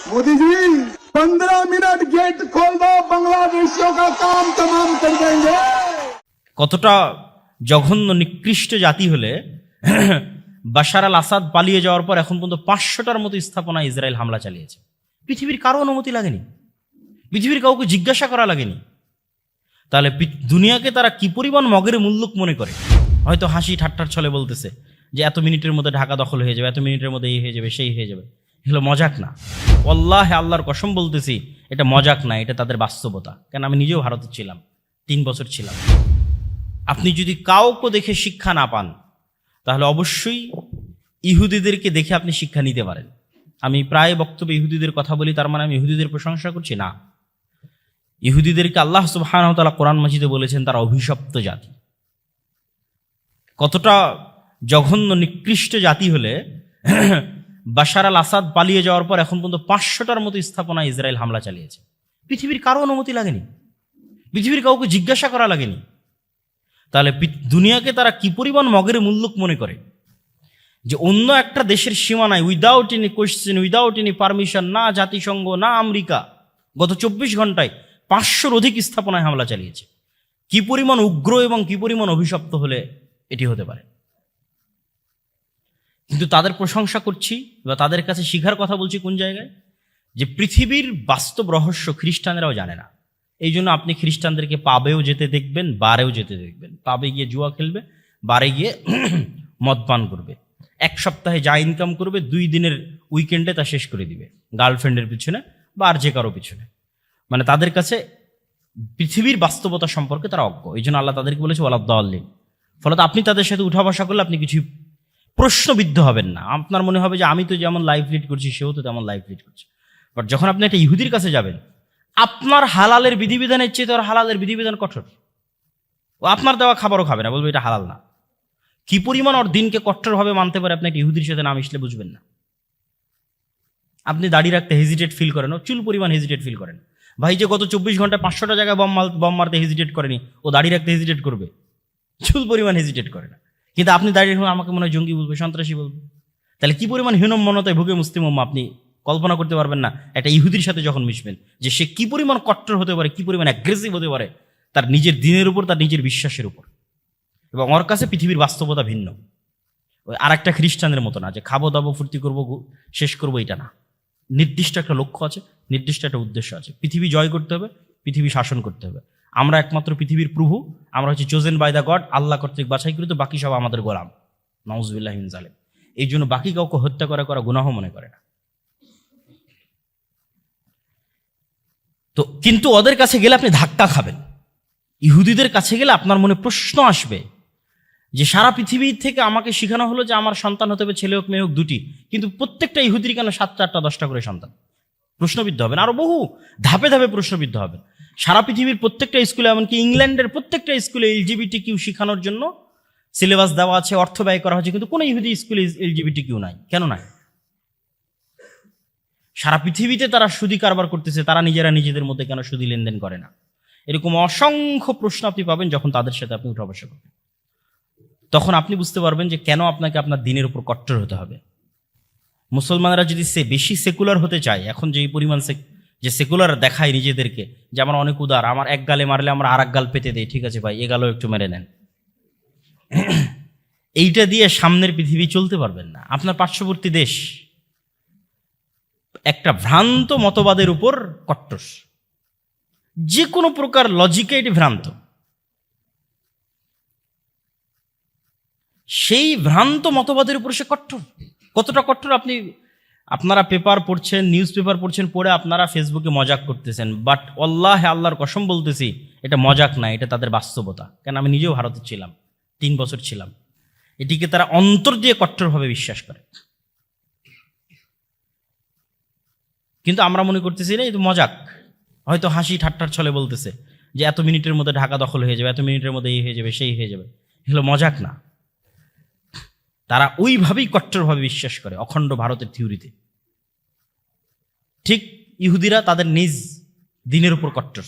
Modi ji 15 minute gate खोल दो, बांग्लादेशियों का काम तमाम कर देंगे। কতটা জঘন্য নিকৃষ্ট জাতি হলে বাশার আল আসাদ পালিয়ে যাওয়ার পর এখন পর্যন্ত 500টার মতো স্থাপনা ইসরায়েল হামলা চালিয়েছে। পৃথিবীর কারো অনুমতি লাগেনি, পৃথিবীর কাউকে জিজ্ঞাসা করা লাগেনি। তাহলে দুনিয়াকে তারা কি পরিমাণ মগের মুল্লুক মনে করে। হয়তো হাসি ঠাট্টার ছলে বলতেছে যে এত মিনিটের মধ্যে ঢাকা দখল হয়ে যাবে, এত মিনিটের মধ্যে এই হয়ে যাবে, সেই হয়ে যাবে। এগুলো মজাক না, আল্লাহ আল্লাহর কসম বলতেছি, এটা মজাক না, এটা তাদের বাস্তবতা। কেন আমি নিজেও ভারতে ছিলাম, 3 বছর ছিলাম। আপনি যদি কাউকে দেখে শিক্ষা না পান তাহলে অবশ্যই ইহুদিদেরকে দেখে আপনি শিক্ষা নিতে পারেন। আমি প্রায় বক্তব্যে ইহুদিদের কথা বলি, তার মানে আমি ইহুদিদের প্রশংসা করছি না। ইহুদিদেরকে আল্লাহ সুবহানাহু ওয়া তাআলা কোরআন মাজিদে বলেছেন তারা অভিশপ্ত জাতি। কতটা জঘন্য নিকৃষ্ট জাতি হলে বাশার আল আসাদ পালিয়ে যাওয়ার পর এখন পর্যন্ত 500টার মতো স্থাপনা ইসরায়েল হামলা চালিয়েছে। পৃথিবীর কারো অনুমতি লাগেনি, পৃথিবীর কাউকে জিজ্ঞাসা করা লাগেনি। তাহলে দুনিয়াকে তারা কি পরিমাণ মগের মুল্লুক মনে করে যে অন্য একটা দেশের সীমানায় without any question, without any permission, না জাতিসংঘ না আমেরিকা, গত 24 ঘন্টায় 500-র অধিক স্থাপনায় হামলা চালিয়েছে। কি পরিমাণ উগ্র এবং কি পরিমাণ অভিশপ্ত হলে এটি হতে পারে। কিন্তু তাদের প্রশংসা করছি বা তাদের কাছে শিখার কথা বলছি কোন জায়গায়, যে পৃথিবীর বাস্তব রহস্য খ্রিস্টানেরাও জানে না। এই জন্য আপনি খ্রিস্টানদেরকে পাবেও যেতে দেখবেন, বারেও যেতে দেখবেন। পাবে গিয়ে জুয়া খেলবে, বারে গিয়ে মদ পান করবে। 1 সপ্তাহে যা ইনকাম করবে 2 দিনের উইকেন্ডে তা শেষ করে দিবে গার্লফ্রেন্ডের পিছনে বা আর যে কারো পিছনে। মানে তাদের কাছে পৃথিবীর বাস্তবতা সম্পর্কে তারা অজ্ঞ। এই জন্য আল্লাহ তাদেরকে বলেছে ওয়ালাদ্দাল্লিন। ফলত আপনি তাদের সাথে উঠা বসা করলে আপনি কিছু প্রশ্নবিদ্ধ হবেন না। আপনার মনে হবে যে আমি তো যেমন লাইফ লিড করছি সেও তো তেমন লাইফ লিড করছে। বাট যখন আপনি একটা ইহুদির কাছে যাবেন, আপনার হালালের বিধিবিধানের চেয়ে তোর হালালের বিধিবিধান কঠোর। ও আপনার দেওয়া খাবারও খাবে না, বলবে এটা হালাল না। কি পরিমাণ ওর দিনকে কঠোরভাবে মানতে পারে আপনি একটা ইহুদির সাথে না মিশলে বুঝবেন না। আপনি দাড়ি রাখতে হেজিটেট ফিল করেন, ও চুল পরিমাণ হেজিটেট ফিল করেন। ভাই যে গত 24 ঘন্টায় 500টা জায়গায় বম মারতে হেজিটেট করেনি, ও দাড়ি রাখতে হেজিটেট করবে? চুল পরিমাণ হেজিটেট করে না। কিন্তু আপনি দাঁড়িয়ে রাখুন, আমাকে মনে হয় জঙ্গি বলবে, সন্ত্রাসী বলবে। তাহলে কি পরিমাণ হীনম মনতায় ভুগে মুসলিম উম্মাহ আপনি কল্পনা করতে পারবেন না। একটা ইহুদির সাথে যখন মিশবেন যে সে কি পরিমাণ কট্টর হতে পারে, কি পরিমাণ অ্যাগ্রেসিভ হতে পারে তার নিজের দিনের উপর, তার নিজের বিশ্বাসের উপর। এবং ওর কাছে পৃথিবীর বাস্তবতা ভিন্ন। ওই আর একটা খ্রিস্টানের মতো না যে খাবো দাবো ফুর্তি করবো শেষ করবো, এটা না। নির্দিষ্ট একটা লক্ষ্য আছে, নির্দিষ্ট একটা উদ্দেশ্য আছে। পৃথিবী জয় করতে হবে, পৃথিবী শাসন করতে হবে। আমরা একমাত্র পৃথিবীর প্রভু, আমরা হচ্ছে চোজেন বাই দ্য গড, আল্লাহ কর্তৃক বাছাইকৃত, বাকি সব আমাদের গোলাম। নাউজুবিল্লাহ মিন জালিম। এই জন্য বাকি কাউকে হত্যা করা গুনাহ মনে করে না। তো কিন্তু ওদের কাছে গেলে আপনি ধাক্কা খাবেন। ইহুদিদের কাছে গেলে আপনার মনে প্রশ্ন আসবে যে সারা পৃথিবী থেকে আমাকে শেখানো হলো যে আমার সন্তান হতে হবে, ছেলে হোক মেয়ে হোক 2টি, কিন্তু প্রত্যেকটা ইহুদির কেন 7টা 8টা 10টা করে সন্তান? প্রশ্নবিদ্ধ হবেন, আরো বহু ধাপে ধাপে প্রশ্নবিদ্ধ হবেন। সারা পৃথিবীর প্রত্যেকটা স্কুলে, এমনকি ইংল্যান্ডের প্রত্যেকটা স্কুলে LGBT শেখানোর জন্য সিলেবাস দেওয়া আছে, অর্থ ব্যয় করা হচ্ছে, কিন্তু কোনো ইহুদি স্কুলে LGBT নাই। কেন নাই? সারা পৃথিবীতে তারা সুদি কারবার করতেছে, তারা নিজেরা নিজেদের মধ্যে কেন সুদি লেনদেন করে না? এরকম অসংখ্য প্রশ্ন আপনি পাবেন যখন তাদের সাথে আপনি উঠা বসা করবেন। তখন আপনি বুঝতে পারবেন যে কেন আপনাকে আপনার দিনের উপর কট্টর হতে হবে। মুসলমানরা যদি বেশি সেকুলার হতে চায়, এখন যে পরিমাণ যে সেকুলার দেখায় নিজেদেরকে যে আমরা অনেক উদার, আমার এক গালে মারলে আমরা আর এক গাল পেতে দেই, ঠিক আছে ভাই এ গালও একটু মেরে নেন, এইটা দিয়ে সামনের পৃথিবী চলতে পারবেন না। আপনার পার্শ্ববর্তী দেশ একটা ভ্রান্ত মতবাদের উপর কট্টর, যে কোনো প্রকার লজিকে এটি ভ্রান্ত। সেই ভ্রান্ত মতবাদের উপর সে কট্টর। কতটা কট্টর আপনারা পেপার পড়ছেন, নিউজ পেপার পড়ছেন, পড়ে আপনারা ফেসবুকে মজাক করতেছেন। বাট আল্লাহর কসম বলতেছি, এটা মজাক না, এটা তাদের বাস্তবতা। কেন আমি নিজেও ভারতে ছিলাম, 3 বছর ছিলাম। এটিকে তারা অন্তর দিয়ে কট্টরভাবে বিশ্বাস করে। কিন্তু আমরা মনে করতেছি না, এটা মজাক। হয়তো হাসি ঠাট্টার ছলে বলতেছে যে এত মিনিটের মধ্যে ঢাকা দখল হয়ে যাবে, এত মিনিটের মধ্যে এই হয়ে যাবে, সেই হয়ে যাবে। এগুলো মজাক না। তারা ওইভাবেই কট্টরভাবে বিশ্বাস করে অখণ্ড ভারতের থিওরিতে। ঠিক ইহুদিরা তাদের নিজ দিনের উপর কট্টর,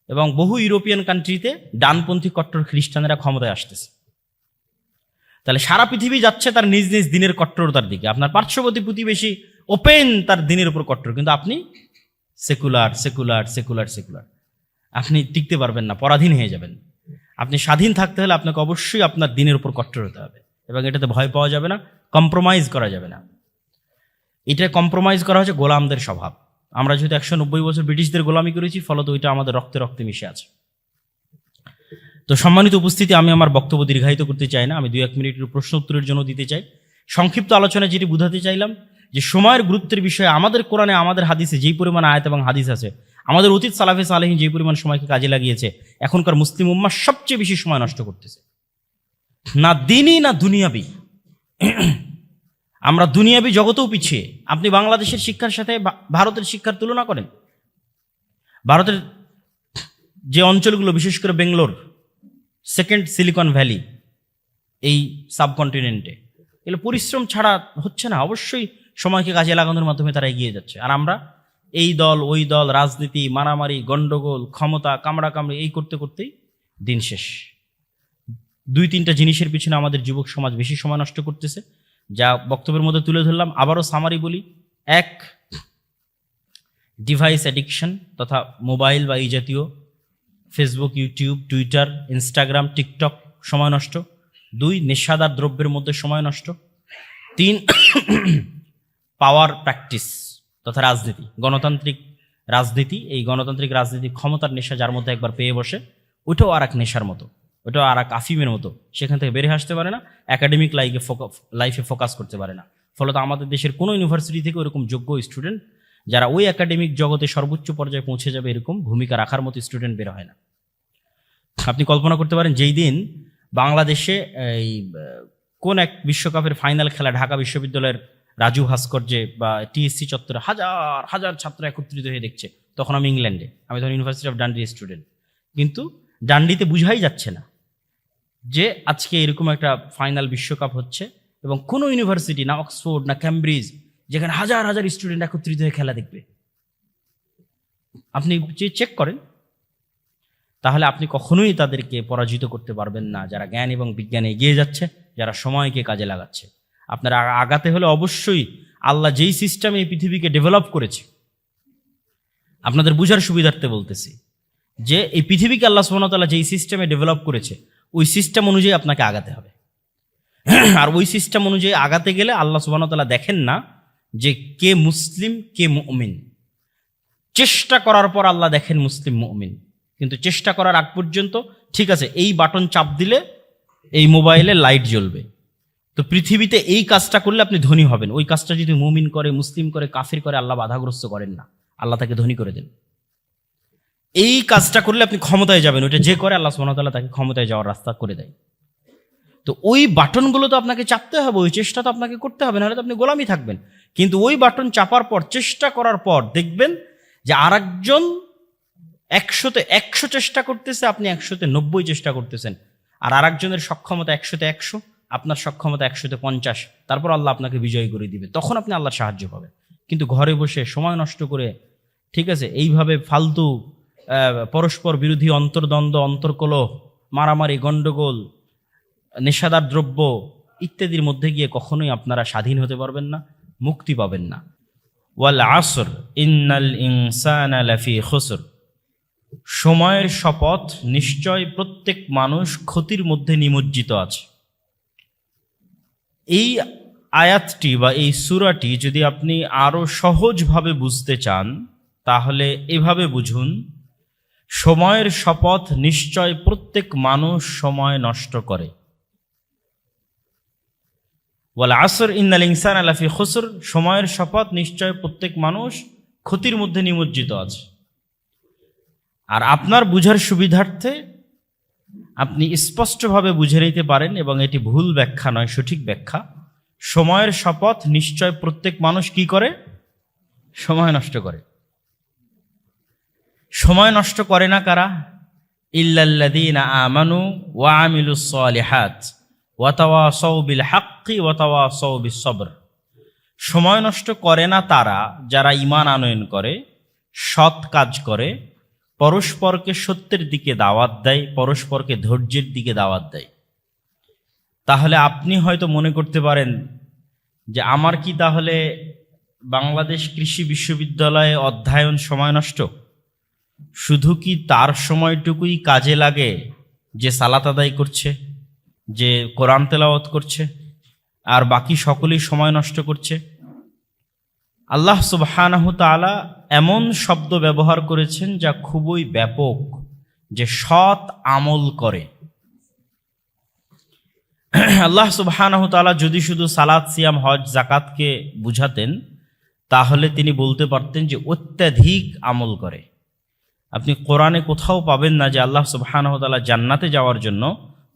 এবং বহু ইউরোপিয়ান কান্ট্রিতে ডানপন্থী কট্টর খ্রিস্টানেরা ক্ষমতায় আসতেছে। তাহলে সারা পৃথিবী যাচ্ছে তার নিজ নিজ দিনের কট্টরতার দিকে। আপনার পার্শ্ববর্তী প্রতিবেশী ওপেন তার দিনের উপর কট্টর, কিন্তু আপনি সেকুলার সেকুলার সেকুলার সেকুলার। আপনি টিকতে পারবেন না, পরাধীন হয়ে যাবেন। আপনি স্বাধীন থাকতে হলে আপনাকে অবশ্যই আপনার দিনের উপর কট্টর হতে হবে, এবং এটাতে ভয় পাওয়া যাবে না, কম্প্রোমাইজ করা যাবে না। এটা কম্প্রোমাইজ করা হচ্ছে গোলামদের স্বভাব। আমরা যেহেতু 190 বছর ব্রিটিশদের গোলামি করেছি, ফলত ওইটা আমাদের রক্তে রক্তে মিশে আছে। তো সম্মানিত উপস্থিতি, আমি আমার বক্তব্য দীর্ঘায়িত করতে চাই না, আমি 2-1 মিনিটের প্রশ্ন উত্তরের জন্য দিতে চাই। সংক্ষিপ্ত আলোচনায় যেটি বুঝাতে চাইলাম যে সময়ের গুরুত্বের বিষয়ে আমাদের কোরআনে, আমাদের হাদিসে যেই পরিমাণ আয়াত এবং হাদিস আছে, আমাদের অতীত সালাফে সালেহিন যে পরিমাণ সময়কে কাজে লাগিয়েছে, এখনকার মুসলিম উম্মাহ সবচেয়ে বেশি সময় নষ্ট করতেছে, না দিনই না দুনিয়াবি। আমরা দুনিয়াবি জগতেও পিছিয়ে। আপনি বাংলাদেশের শিক্ষার সাথে ভারতের শিক্ষার তুলনা করেন। ভারতের যে অঞ্চলগুলো, বিশেষ করে বেঙ্গলোর, সেকেন্ড সিলিকন ভ্যালি এই সাবকন্টিনেন্টে, এগুলো পরিশ্রম ছাড়া হচ্ছে না। অবশ্যই সময়কে কাজে লাগানোর মাধ্যমে তারা এগিয়ে যাচ্ছে। আর আমরা এই দল ওই দল, রাজনীতি, মারামারি, গন্ডগোল, ক্ষমতা, কামড়াকামড়ি, এই করতে করতেই দিন শেষ। 2-3টা জিনিসের পিছনে আমাদের যুবক সমাজ বেশি সময় নষ্ট করতেছে, যা বক্তব্যের মধ্যে তুলে ধরলাম। আবারও সামারি বলি: 1, ডিভাইস অ্যাডিকশন তথা মোবাইল বা এই জাতীয় Facebook, YouTube, Twitter, Instagram, TikTok সময় নষ্ট। 2, নেশাদার দ্রব্যের মধ্যে সময় নষ্ট। 3, পাওয়ার প্র্যাকটিস তথা রাজনীতি, গণতান্ত্রিক রাজনীতি। এই গণতান্ত্রিক রাজনীতি ক্ষমতার নেশা যার মধ্যে একবার পেয়ে বসে, ওইটাও আর এক নেশার মতো, ওটাও আর এক আফিমের মতো। সেখান থেকে বেরিয়ে আসতে পারে না, একাডেমিক লাইফে ফোকাস করতে পারে না। ফলত আমাদের দেশের কোনো ইউনিভার্সিটি থেকে ওরকম যোগ্য স্টুডেন্ট, যারা ওই একাডেমিক জগতে সর্বোচ্চ পর্যায়ে পৌঁছে যাবে এরকম ভূমিকা রাখার মতো স্টুডেন্ট বের হয় না। আপনি কল্পনা করতে পারেন, যেই দিন বাংলাদেশে এই কোন এক বিশ্বকাপের ফাইনাল খেলা ঢাকা বিশ্ববিদ্যালয়ের রাজু ভাস্কর্যে বা টিএসসি চত্বরে হাজার হাজার ছাত্র একত্রিত হয়ে দেখছে, তখন আমি ইংল্যান্ডে, আমি তখন ইউনিভার্সিটি অফ ডান্ডি স্টুডেন্ট। কিন্তু ডান্ডিতে বুঝাই যাচ্ছে না যে আজকে এরকম একটা ফাইনাল বিশ্বকাপ হচ্ছে, এবং কোনো ইউনিভার্সিটি, না অক্সফোর্ড না ক্যামব্রিজ, যেখানে হাজার হাজার স্টুডেন্ট একত্রিত হয়ে খেলা দেখবে। আপনি চেক করেন, তাহলে আপনি কখনোই তাদেরকে পরাজিত করতে পারবেন না, যারা জ্ঞান এবং বিজ্ঞানে এগিয়ে যাচ্ছে, যারা সময়কে কাজে লাগাচ্ছে। আপনারা আগাতে হলে অবশ্যই আল্লাহ যেই সিস্টেমে এই পৃথিবীকে ডেভেলপ করেছে, আপনাদের বুঝার সুবিধার্থে বলতেছি যে এই পৃথিবীকে আল্লাহ সুবহানাহু ওয়া তাআলা যেই সিস্টেমে ডেভেলপ করেছে, ওই সিস্টেম অনুযায়ী আপনাকে আগাতে হবে। আর ওই সিস্টেম অনুযায়ী আগাতে গেলে আল্লাহ সুবহানাহু ওয়া তাআলা দেখেন না যে কে মুসলিম কে মুমিন। চেষ্টা করার পর আল্লাহ দেখেন মুসলিম মুমিন, কিন্তু চেষ্টা করার আগ পর্যন্ত, ঠিক আছে, এই বাটন চাপ দিলে এই মোবাইলে লাইট জ্বলবে, তো পৃথিবীতে এই কাজটা করলে আপনি ধনী হবেন। ওই কাজটা যদি মুমিন করে, মুসলিম করে, কাফির করে, আল্লাহ বাধাগ্রস্ত করেন না, আল্লাহ তাকে ধনী করে দেন। এই কাজটা করলে আপনি ক্ষমতায় যাবেন, ওইটা যে করে আল্লাহ সুবহানাহু ওয়া তাআলা তাকে ক্ষমতায় যাওয়ার রাস্তা করে দেয়। তো ওই বাটনগুলো তো আপনাকে চাপতে হবে, ওই চেষ্টা তো আপনাকে করতে হবে, নাহলে তো আপনি গোলামি থাকবেন। কিন্তু ওই বাটন চাপার পর, চেষ্টা করার পর দেখবেন যে আরেকজন 100-তে 100 চেষ্টা করতেছে, আপনি 100-তে 90 চেষ্টা করতেছেন। আর আরেকজনের সক্ষমতা 100-তে 100, আপনার সক্ষমতা 100-তে 50, তারপর আল্লাহ আপনাকে বিজয়ী করে দিবে, তখন আপনি আল্লাহর সাহায্য পাবেন। কিন্তু ঘরে বসে সময় নষ্ট করে, ঠিক আছে, এইভাবে ফালতু পরস্পর বিরোধী অন্তর্দ্বন্দ্ব, অন্তর্কলহ, মারামারি, গন্ডগোল, নেশাদার দ্রব্য ইত্যাদির মধ্যে গিয়ে কখনোই আপনারা স্বাধীন হতে পারবেন না, মুক্তি পাবেন না। ওয়াল আসর ইন্নাল ইনসানা লাফি খুসর, সময়ের শপথ, নিশ্চয় প্রত্যেক মানুষ ক্ষতির মধ্যে নিমজ্জিত আছে। এই আয়াতটি বা এই সূরাটি যদি আপনি আরো সহজভাবে বুঝতে চান, তাহলে এভাবে বুঝুন: সময়ের শপথ, নিশ্চয় প্রত্যেক মানুষ সময় নষ্ট করে। ওয়াল আসর ইন্নাল ইনসানা লাফি খুসর, সময়ের শপথ, নিশ্চয় প্রত্যেক মানুষ ক্ষতির মধ্যে নিমজ্জিত আছে। আর আপনার বুঝার সুবিধার্থে আপনি স্পষ্টভাবে বুঝে নিতে পারেন, এবং এটি ভুল ব্যাখ্যা নয়, সঠিক ব্যাখ্যা। সময়ের শপথ, নিশ্চয় প্রত্যেক মানুষ কি করে? সময় নষ্ট করে। সময় নষ্ট করে না কারা? ইল্লাল্লাযীনা আমানু ওয়া আমিলুস সালিহাত ওয়া তাওয়াসাউ বিল হাক্কি ওয়া তাওয়াসাউ বিস সবর। সময় নষ্ট করে না তারা যারা ঈমান আনয়ন করে, সৎ কাজ করে, পরস্পরকে সত্যের দিকে দাওয়াত দেয়, পরস্পরকে ধৈর্যের দিকে দাওয়াত দেয়। তাহলে আপনি হয়তো মনে করতে পারেন যে আমার কি তাহলে বাংলাদেশ কৃষি বিশ্ববিদ্যালয়ে অধ্যয়ন সময় নষ্ট? শুধু কি তার সময়টুকুই কাজে লাগে যে সালাত আদায় করছে, যে কোরআন তেলাওয়াত করছে, আর বাকি সকলেই সময় নষ্ট করছে? আল্লাহ সুবহানাহু তাআলা এমন শব্দ ব্যবহার করেছেন যা খুবই ব্যাপক, যে সৎ আমল করে। আল্লাহ সুবহানাহু তাআলা যদি শুধু সালাত, সিয়াম, হজ, যাকাতকে বুঝাতেন, তাহলে তিনি বলতে পারতেন যে অত্যাধিক আমল করে। আপনি কোরআনে কোথাও পাবেন না যে আল্লাহ সুবহানাহু তাআলা জান্নাতে যাওয়ার জন্য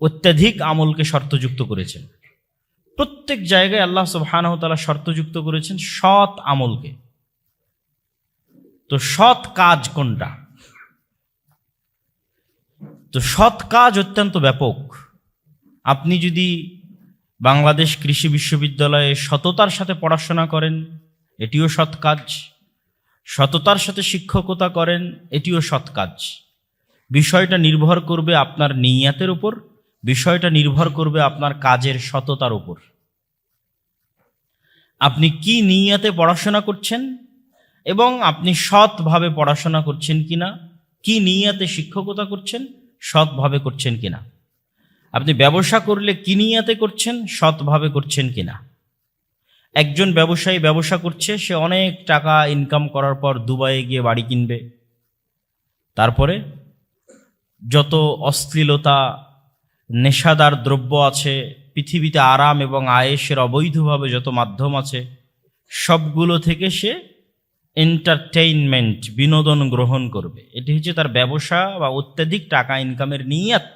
অত্যাধিক আমলকে শর্তযুক্ত করেছেন। প্রত্যেক জায়গায় আল্লাহ সুবহানাহু তাআলা শর্তযুক্ত করেছেন সৎ আমলকে। তো সৎ কাজ কোনটা? তো সৎ কাজ অত্যন্ত ব্যাপক। আপনি যদি বাংলাদেশ কৃষি বিশ্ববিদ্যালয়ে সততার সাথে পড়াশোনা করেন, এটিও সৎ কাজ। সততার সাথে শিক্ষকতা করেন, এটিও সৎ কাজ। বিষয়টা নির্ভর করবে আপনার নিয়াতের উপর, বিষয়টা নির্ভর করবে আপনার কাজের সততার উপর। আপনি কি নিয়াতে পড়াশোনা করছেন এবং আপনি সৎভাবে পড়াশোনা করছেন কিনা, কি নিয়াতে শিক্ষকতা করছেন, সৎভাবে করছেন কিনা। আপনি ব্যবসা করলে কি নিয়াতে করছেন, সৎভাবে করছেন কিনা। একজন ব্যবসায়ী ব্যবসা করছে, সে অনেক টাকা ইনকাম করার পর দুবাইয়ে গিয়ে বাড়ি কিনবে, তারপরে যত অশ্লীলতা, নেশাদার দ্রব্য আছে, পৃথিবীতে আরাম এবং আয়েশের অবৈধভাবে যত মাধ্যম আছে, সবগুলো থেকে সে এন্টারটেইনমেন্ট, বিনোদন গ্রহণ করবে। এটি হচ্ছে তার ব্যবসা বা অত্যাধিক টাকা ইনকামের নিয়াত।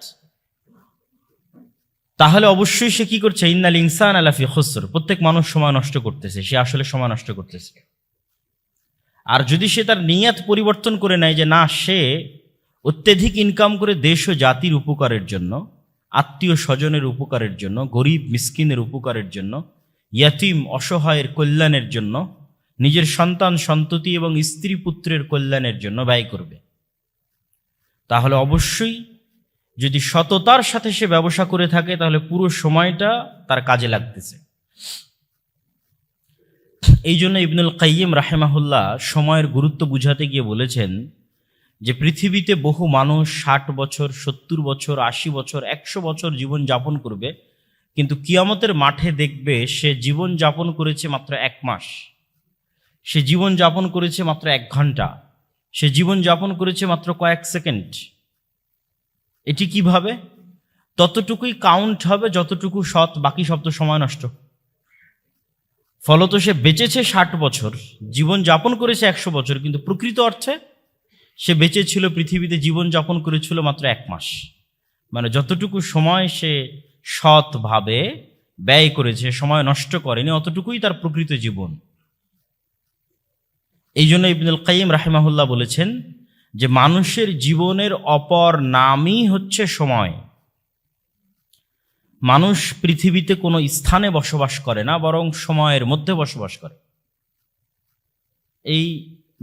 তাহলে অবশ্যই সে কি করছে? ইন্নাল ইনসানা লাফি খুসর, প্রত্যেক মানুষ সময় নষ্ট করতেছে, সে আসলে সময় নষ্ট করতেছে। আর যদি সে তার নিয়াত পরিবর্তন করে নেয় যে না, সে অত্যাধিক ইনকাম করে দেশ ও জাতির উপকারের জন্য, আত্মীয় স্বজনের উপকারের জন্য, গরিব মিসকিনের উপকারের জন্য, ইয়াতিম অসহায়ের কল্যাণের জন্য, নিজের সন্তান সন্ততি এবং স্ত্রী পুত্রের কল্যাণের জন্য ব্যয় করবে, তাহলে অবশ্যই যদি সততার সাথে সে ব্যবসা করে থাকে, তাহলে পুরো সময়টা তার কাজে লাগতেছে। এই জন্য ইবনুল কাইয়িম রাহিমাহুল্লাহ সময়ের গুরুত্ব বুঝাতে গিয়ে বলেছেন যে পৃথিবীতে বহু মানুষ 60 বছর, 70 বছর, 80 বছর, 100 বছর জীবন যাপন করবে, কিন্তু কিয়ামতের মাঠে দেখবে সে জীবন যাপন করেছে মাত্র 1 মাস, সে জীবন যাপন করেছে মাত্র 1 ঘন্টা, সে জীবন যাপন করেছে মাত্র কয়েক সেকেন্ড। এটি কিভাবে? ততটুকুই কাউন্ট হবে যতটুকু সৎ, বাকি সব তো সময় নষ্ট। ফলত সে বেঁচেছে 60 বছর, জীবন যাপন করেছে 100 বছর, কিন্তু প্রকৃত অর্থে সে বেঁচে ছিল, পৃথিবীতে জীবন যাপন করেছিল মাত্র 1 মাস। মানে যতটুকু সময় সে সৎভাবে ব্যয় করেছে, সময় নষ্ট করেনি, অতটুকুই তার প্রকৃত জীবন। এই জন্য ইবনুল কাইয়িম রাহিমাহুল্লাহ বলেছেন যে মানুষের জীবনের অপর নামই হচ্ছে সময়। মানুষ পৃথিবীতে কোনো স্থানে বসবাস করে না, বরং সময়ের মধ্যে বসবাস করে। এই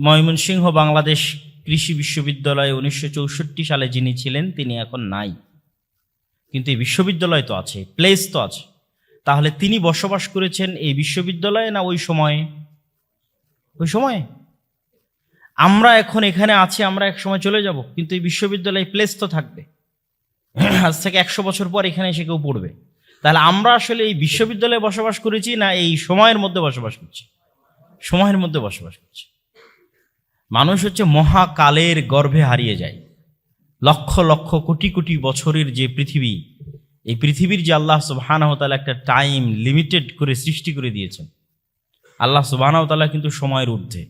ময়মনসিংহ বাংলাদেশ কৃষি বিশ্ববিদ্যালয়ে 1964 সালে যিনি ছিলেন, তিনি এখন নাই, কিন্তু এই বিশ্ববিদ্যালয় তো আছে, প্লেস তো আছে। তাহলে তিনি বসবাস করেছেন এই বিশ্ববিদ্যালয়ে না ওই সময়ে? ওই সময়ে। আমরা এখন এখানে আছি, আমরা এক সময় চলে যাব, কিন্তু এই বিশ্ববিদ্যালয় প্লেস তো থাকবে। আজ থেকে 100 বছর পর এখানে এসে কেউ পড়বে। তাহলে আমরা আসলে এই বিশ্ববিদ্যালয়ে বসবাস করেছি না এই সময়ের মধ্যে বসবাস করছি? সময়ের মধ্যে বসবাস করছি। মানুষ হচ্ছে মহাকালের গর্ভে হারিয়ে যায়। লক্ষ লক্ষ কোটি কোটি বছরের যে পৃথিবী, এই পৃথিবীর যে আল্লাহ সুবহানাহু ওয়া তাআলা একটা টাইম লিমিটেড করে সৃষ্টি করে দিয়েছেন। আল্লাহ সুবহানাহু ওয়া তাআলা কিন্তু সময়ের ঊর্ধ্বে।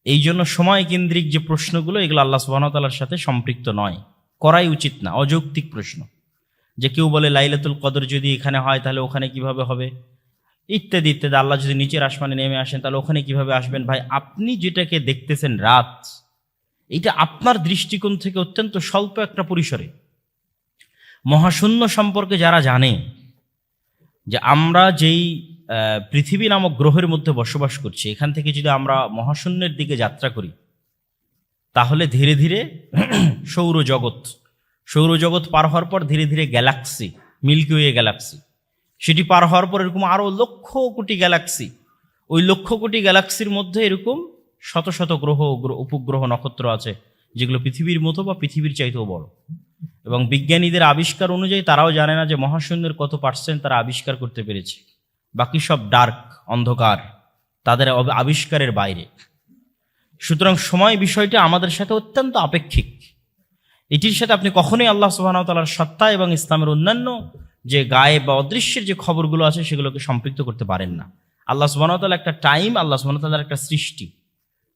এই জন্য সময় কেন্দ্রিক যে প্রশ্নগুলো, এগুলো আল্লাহ সুবহানাহু ওয়া তাআলার সাথে সম্পৃক্ত নয়, করাই উচিত না, অযৌক্তিক প্রশ্ন। যে কেউ বলে লাইলাতুল কদর যদি এখানে হয় তাহলে ওখানে কিভাবে হবে, ইত্যাদি ইত্যাদি। আল্লাহ যদি নিচের আসমানে নেমে আসেন তাহলে ওখানে কিভাবে আসবেন? ভাই, আপনি যেটাকে দেখতেছেন রাত, এটা আপনার দৃষ্টিকোণ থেকে অত্যন্ত স্বল্প একটা পরিসরে। মহাশূন্য সম্পর্কে যারা জানে যে আমরা যেই পৃথিবী নামক গ্রহের মধ্যে বসবাস করছি, এখান থেকে যদি আমরা মহাশূন্যের দিকে যাত্রা করি, তাহলে ধীরে ধীরে সৌরজগৎ পার হওয়ার পর ধীরে ধীরে গ্যালাক্সি, মিল্কি ওয়ে গ্যালাক্সি, সেটি পার হওয়ার পর এরকম আরো লক্ষ কোটি গ্যালাক্সি, ওই লক্ষ কোটি গ্যালাক্সির মধ্যে এরকম শত শত গ্রহ উপগ্রহ নক্ষত্র আছে যেগুলো পৃথিবীর মতো বা পৃথিবীর চাইতেও বড়। এবং বিজ্ঞানীদের আবিষ্কার অনুযায়ী তারাও জানে না যে মহাশূন্যের কত % তারা আবিষ্কার করতে পেরেছে, বাকি সব ডার্ক, অন্ধকার, তাদের আবিষ্কারের বাইরে। সুতরাং সময় বিষয়টা আমাদের সাথে অত্যন্ত আপেক্ষিক। এটির সাথে আপনি কখনোই আল্লাহ সুবহানাহু ওয়া তাআলার সত্তা এবং ইসলামের অন্যান্য যে গায়েব বা অদৃশ্যের যে খবরগুলো আছে সেগুলোকে সম্পৃক্ত করতে পারেন না। আল্লাহ সুবহানাহু ওয়া তাআলা একটা টাইম, আল্লাহ সুবহানাহু ওয়া তাআলার একটা সৃষ্টি,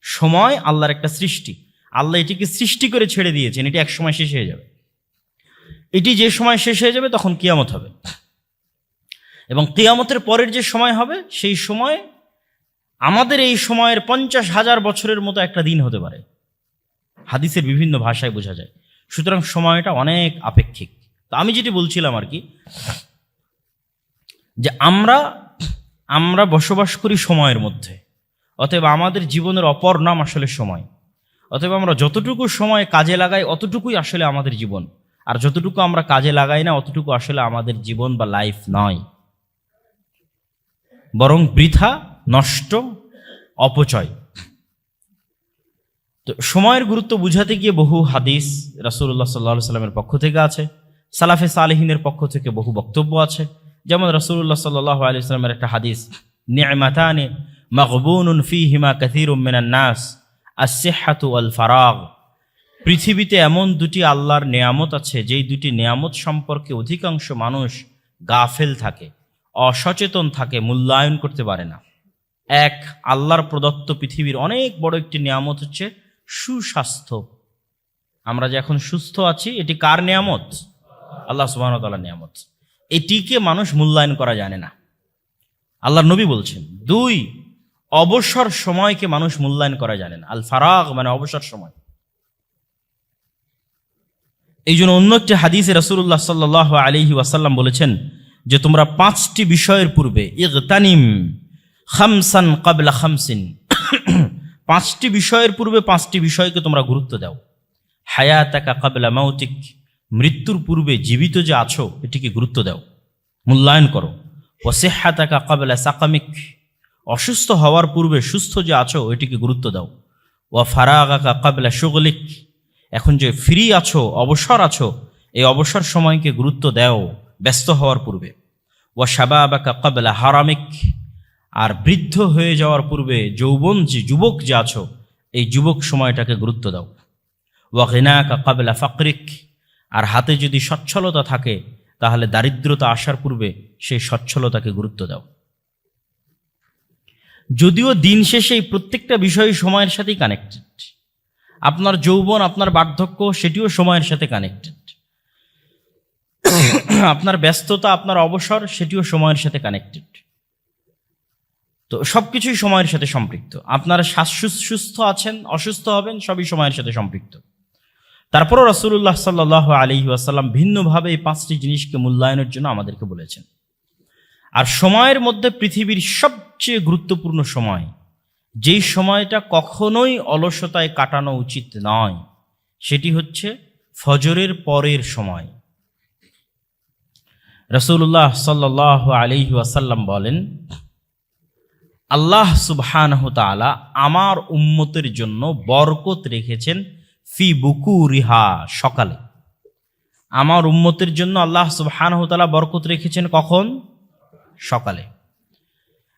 সময় আল্লাহর একটা সৃষ্টি। আল্লাহ এটিকে সৃষ্টি করে ছেড়ে দিয়েছেন, এটি এক সময় শেষ হয়ে যাবে। এটি যে সময় শেষ হয়ে যাবে তখন কিয়ামত হবে, এবং কিয়ামতের পরের যে সময় হবে সেই সময় আমাদের এই সময়ের 50,000 বছরের মতো একটা দিন হতে পারে। হাদিসের বিভিন্ন ভাষায় বোঝা যায়। সুতরাং সময়টা অনেক আপেক্ষিক। তো আমি যেটি বলছিলাম আর কি, যে আমরা বসবাস করি সময়ের মধ্যে, অতএব আমাদের জীবনের অপর নাম আসলে সময়। অতএব আমরা যতটুকু সময় কাজে লাগাই অতটুকুই আসলে আমাদের জীবন, আর যতটুকু আমরা কাজে লাগাই না অতটুকু আসলে আমাদের জীবন বা লাইফ নয়, বরং বৃথা, নষ্ট, অপচয়। তো সময়ের গুরুত্ব বুঝাতে গিয়ে বহু হাদিস রাসূলুল্লাহ সাল্লাল্লাহু আলাইহি ওয়াসাল্লামের পক্ষ থেকে আছে, সালাফে সালেহিনের পক্ষ থেকে বহু বক্তব্য আছে। যেমন রাসূলুল্লাহ সাল্লাল্লাহু আলাইহি ওয়াসাল্লামের একটা হাদিস, নি'মাতানি মাগবুনুন ফীহিমা কাসীরুম মিনান নাস, আস-সিহহাতু ওয়াল ফারাগ। পৃথিবীতে এমন দুটি আল্লাহর নেয়ামত আছে যেই দুটি নেয়ামত সম্পর্কে অধিকাংশ মানুষ গাফেল থাকে, অসচেতন থাকে, মূল্যায়ন করতে পারে না। এক, আল্লাহর প্রদত্ত পৃথিবীর অনেক বড় একটি নেয়ামত হচ্ছে সুস্বাস্থ্য। আমরা যে এখন সুস্থ আছি এটি কার নেয়ামত? আল্লাহ সুবহানাহু ওয়া তাআলার নেয়ামত। এটিকে মানুষ মূল্যায়ন করা জানে না, আল্লাহর নবী বলছেন। দুই, অবসর সময়কে মানুষ মূল্যায়ন করা জানে না। আল ফারাগ মানে অবসর সময়। এই জন্য অন্য একটি হাদিসে রাসূলুল্লাহ সাল্লাল্লাহু আলাইহি ওয়াসাল্লাম বলেছেন যে তোমরা 5টি বিষয়ের পূর্বে ইগতানিম খামসান ক্বাবলা খামসিন, 5টি বিষয়ের পূর্বে 5টি বিষয়কে তোমরা গুরুত্ব দাও। হায়াতাকা ক্বাবলা মাউতিক, মৃত্যুর পূর্বে জীবিত যে আছো এটিকে গুরুত্ব দাও, মূল্যায়ন করো। ওয়া সিহহাতাকা ক্বাবলা সাকামিক, অসুস্থ হওয়ার পূর্বে সুস্থ যে আছো এটিকে গুরুত্ব দাও। ওয়া ফারাগাকা ক্বাবলা শুগলিক, এখন যে ফ্রি আছো, অবসর আছো, এই অবসর সময়কে গুরুত্ব দাও ব্যস্ত হওয়ার পূর্বে। ওয়া শাবাবাকা ক্বাবলা হারামিক, আর বৃদ্ধ হয়ে যাওয়ার পূর্বে যৌবন যে যুবক যে আছো এই যুবক সময়টাকে গুরুত্ব দাও। ওয়া গিনাকা ক্বাবলা ফাকরিক, আর হাতে যদি সচ্ছলতা থাকে তাহলে দারিদ্রতা আসার পূর্বে সেই সচ্ছলতাকে গুরুত্ব দাও। যদিও দিন শেষে এই প্রত্যেকটা বিষয় সময়ের সাথেই কানেক্টেড। আপনার যৌবন, আপনার বার্ধক্য সেটিও সময়ের সাথে কানেক্টেড। আপনার ব্যস্ততা, আপনার অবসর সেটিও সময়ের সাথে কানেক্টেড। তো সবকিছুই সময়ের সাথে সম্পৃক্ত। আপনারা সুস্থ আছেন, অসুস্থ হবেন, সবই সময়ের সাথে সম্পৃক্ত। তারপরও রাসূলুল্লাহ সাল্লাল্লাহু আলাইহি ওয়াসাল্লাম ভিন্নভাবে এই 5টি জিনিসকে মূল্যায়নের জন্য আমাদেরকে বলেছেন। আর সময়ের মধ্যে পৃথিবীর সবচেয়ে গুরুত্বপূর্ণ সময়, যেই সময়টা কখনোই অলসতায় কাটানো উচিত নয়, সেটি হচ্ছে ফজরের পরের সময়। রাসূলুল্লাহ সাল্লাল্লাহু আলাইহি ওয়াসাল্লাম বলেন, আল্লাহ সুবহানাহু তাআলা আমার উম্মতের জন্য বরকত রেখেছেন ফি বুকুরিহা, সকালে। আমার উম্মতের জন্য আল্লাহ সুবহানাহু তাআলা বরকত রেখেছেন কখন? সকালে।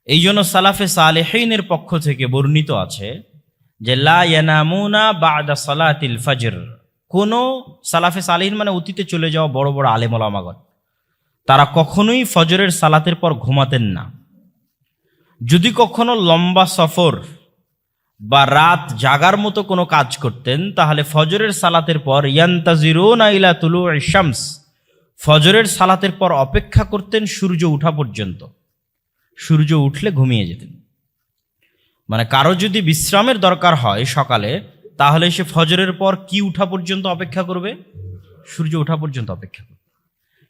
এই জন্য সালাফে সালেহিনের পক্ষ থেকে বর্ণিত আছে যে লা ইয়ানামুনা বা'দা সালাতিল ফজর। কোন সালাফে সালেহিন মানে অতীতে চলে যাওয়া বড় বড় আলেম ওলামাগণ, তারা কখনোই ফজরের সালাতের পর ঘুমাতেন না। যদি কখনো লম্বা সফর বা রাত জাগার মতো কোনো কাজ করতেন তাহলে ফজরের সালাতের পর ইয়ান্তাজিরুনা ইলা তুলুইশ শামস, ফজরের সালাতের পর অপেক্ষা করতেন সূর্য ওঠা পর্যন্ত। সূর্য উঠলে ঘুমিয়ে যেতেন। মানে কারো যদি বিশ্রামের দরকার হয় সকালে, তাহলে সে ফজরের পর কি উঠা পর্যন্ত অপেক্ষা করবে? সূর্য ওঠা পর্যন্ত অপেক্ষা করবে।